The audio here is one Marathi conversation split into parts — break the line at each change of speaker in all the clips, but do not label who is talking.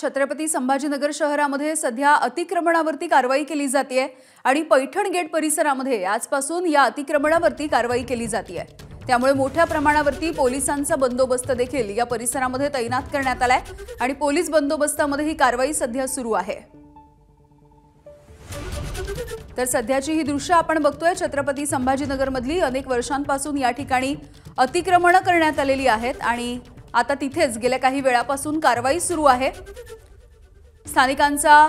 छत्रपती संभाजीनगर शहरामध्ये सध्या अतिक्रमणावरती कारवाई केली जाते आणि पैठण गेट परिसरामध्ये आजपासून या अतिक्रमणावरती कारवाई केली जाते। त्यामुळे मोठ्या प्रमाणावरती पोलिसांचा बंदोबस्त देखील या परिसरामध्ये तैनात करण्यात आलाय आणि पोलीस बंदोबस्तामध्ये ही कारवाई सध्या सुरू आहे। तर सध्याची ही दृश्य आपण बघतोय छत्रपती संभाजीनगर मधली अनेक वर्षांपासून या ठिकाणी अतिक्रमण करण्यात आलेली आहेत आणि आता तिथेच गेल्या काही वेळापासून कारवाई सुरू आहे। स्थानिकांचा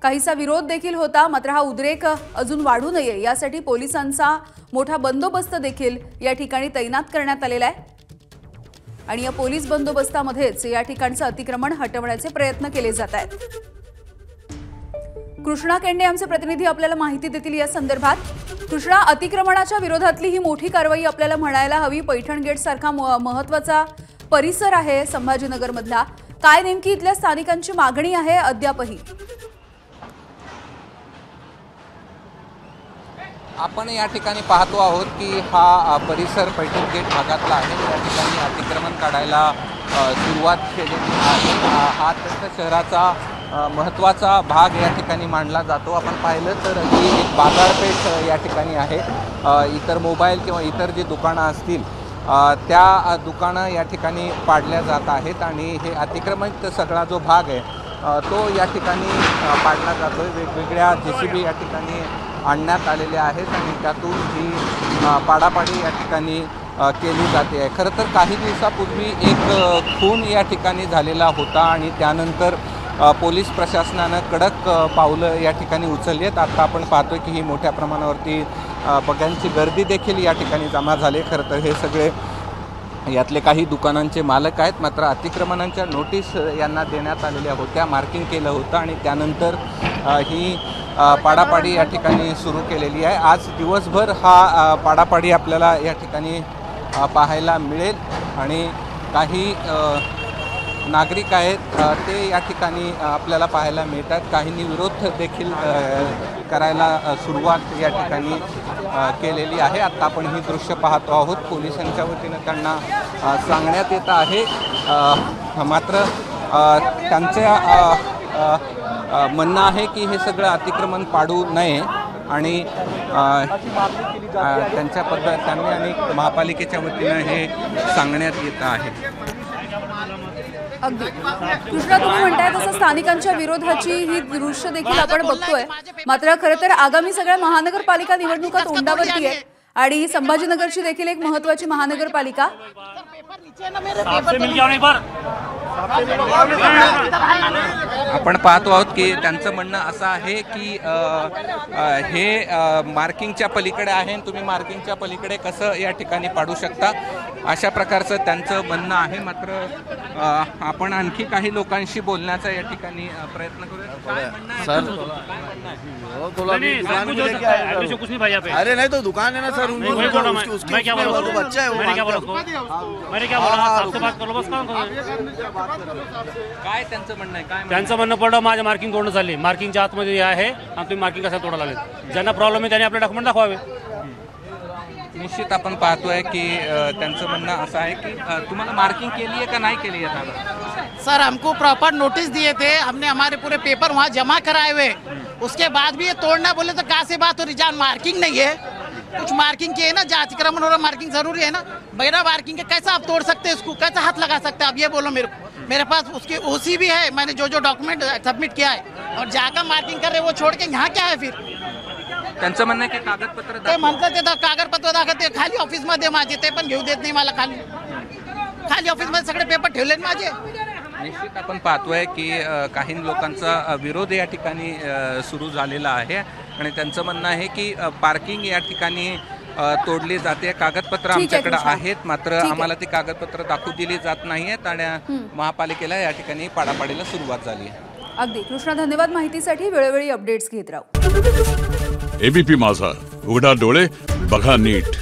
काहीसा विरोध देखील होता, मात्र हा उद्रेक अजून वाढू नये यासाठी पोलिसांचा मोठा बंदोबस्त देखील या ठिकाणी तैनात करण्यात आलेला आहे आणि या पोलीस बंदोबस्तामध्येच या ठिकाणचं अतिक्रमण हटवण्याचे प्रयत्न केले जात आहेत। कृष्णा केंडे आमचे प्रतिनिधी आपल्याला माहिती देतील या संदर्भात। कृष्णा, अतिक्रमणाच्या विरोधातली ही मोठी कारवाई आपल्याला म्हणायला हवी। पैठण गेट सारखा महत्त्वाचा परिसर आहे संभाजीनगर मधला, काय नेमकी इथल्या स्थानिकांची मागणी आहे अद्यापही?
आपण या ठिकाणी पाहतो आहोत की हा परिसर पैठण गेट भागातला आहे। या ठिकाणी अतिक्रमण काढायला सुरुवात केलेली आहे। हा अत्यंत शहराचा महत्त्वाचा भाग या ठिकाणी मानला जातो। आपण पाहिलं तर ही एक बाजारपेठ या ठिकाणी आहे। इतर मोबाईल किंवा इतर जी दुकानं असतील त्या दुकानं या ठिकाणी पाडल्या जात आहेत आणि हे अतिक्रमित सगळा जो भाग आहे तो या ठिकाणी पाडला जातो आहे। वेगवेगळ्या JCB या ठिकाणी आणण्यात आलेल्या आहेत आणि त्यातून ही पाडापाडी या ठिकाणी केली जाते आहे। खरं तर काही दिवसापूर्वी एक खून या ठिकाणी झालेला होता आणि त्यानंतर पोलीस प्रशासनानं कडक पावलं या ठिकाणी उचलली आहेत। आता आपण पाहतोय की ही मोठ्या प्रमाणावरती बघ्यांची गर्दी देखील या ठिकाणी जमा झाली। खरं तर हे सगळे यातले काही दुकानांचे मालक आहेत, मात्र अतिक्रमणांच्या नोटीस यांना देण्यात आलेल्या होत्या, मार्किंग केलं होतं आणि त्यानंतर ही पाडापाडी या ठिकाणी सुरू केलेली आहे। आज दिवसभर हा पाडापाडी आपल्याला या ठिकाणी पाहायला मिळेल आणि काही नागरिक आहेत ते या ठिकाणी आपल्याला पाहायला मिळतात। काहींनी विरोध देखील करायला सुरुवात या ठिकाणी केलेली आहे। आता आपण ही दृश्य पाहतो आहोत। पोलिसांच्या वतीनं त्यांना सांगण्यात येत आहे, मात्र त्यांच्या म्हणणं आहे की हे सगळं अतिक्रमण पाडू नये आणि त्यांनी आणि महापालिकेच्या वतीनं हे सांगण्यात येत आहे।
अगदी कृष्णा, तुम्ही म्हणताय तसं स्थानिकांच्या विरोधाची ही दृश्य देखील आपण बघतोय, मात्र खरं तर आगामी सगळ्या महानगरपालिका निवडणुका तोंडावरती आहे आणि संभाजीनगरची देखील एक महत्त्वाची महानगरपालिका।
आपण पाहतो आहोत की त्यांचं म्हणणं असं आहे की हे मार्किंगच्या पलीकडे आहे, तुम्ही मार्किंगच्या पलीकडे कसं या ठिकाणी पाडू शकता, अशा प्रकारचं त्यांचं म्हणणं आहे। मात्र आपण आणखी काही लोकांशी बोलण्याचा या ठिकाणी प्रयत्न करूया।
सर अरे नहीं तो दुकान है ना सर, मैं क्या बोला, बच्चा है वो, मैंने क्या बोला, आपसे बात करो बस।
काय त्यांचं म्हणणं आहे? काय
त्यांचं म्हणणं पडलं माझ्या मार्किंग तोडणं चालली, मार्किंगच्या आतमध्ये आहे आणि तुम्ही मार्किंग कशा तोडायला लागले, ज्यांना प्रॉब्लेम आहे त्यांनी आपले डॉक्युमेंट दाखवावे।
निश्चित आपण पाहतोय की त्यांचं म्हणणं असं आहे की तुम्हाला मार्किंग केली है का नहीं केली है?
सर हमको प्रॉपर नोटिस दिए थे, हमने हमारे पूरे पेपर वहाँ जमा कराए हुए, उसके बाद भी ये तोड़ना बोले तो कहाँ से बात हो रही? जहाँ मार्किंग नहीं है, कुछ मार्किंग की है ना, जहाँ अतिक्रमण हो रहा मार्किंग जरूरी है ना, बिना मार्किंग के कैसे आप तोड़ सकते हैं इसको, कैसे हाथ लगा सकते हैं आप? ये बोलो मेरे को। मेरे पास उसकी OC भी है, मैंने जो जो डॉक्यूमेंट सबमिट किया है, और जहाँ का मार्किंग कर रहे वो छोड़ के यहाँ क्या है फिर?
त्यांचं म्हणणं आहे की कागदपत्र
ते म्हणतात ते कागदपत्र दाखवते खाली ऑफिसमध्ये माझे, ते पण घेऊ देत नाही मला। खाली ऑफिसमध्ये सगळे पेपर ठेवलेत माझे।
निश्चित आपण पाहतोय की काही लोकांचा विरोध या ठिकाणी सुरू झालेला आहे आणि त्यांचं म्हणणं आहे की पार्किंग या ठिकाणी तोडली जाते, कागदपत्र आमच्याकडे आहेत, मात्र आम्हाला ती कागदपत्र दाखवू दिली जात नाहीयेत आणि महापालिकेला या ठिकाणी पाडापाडीला सुरुवात झाली आहे।
अगदी कृष्णा, धन्यवाद माहितीसाठी। वेळोवेळी अपडेट्स घेत राहू।
ABP माझा, उघडा डोळे बघा नीट।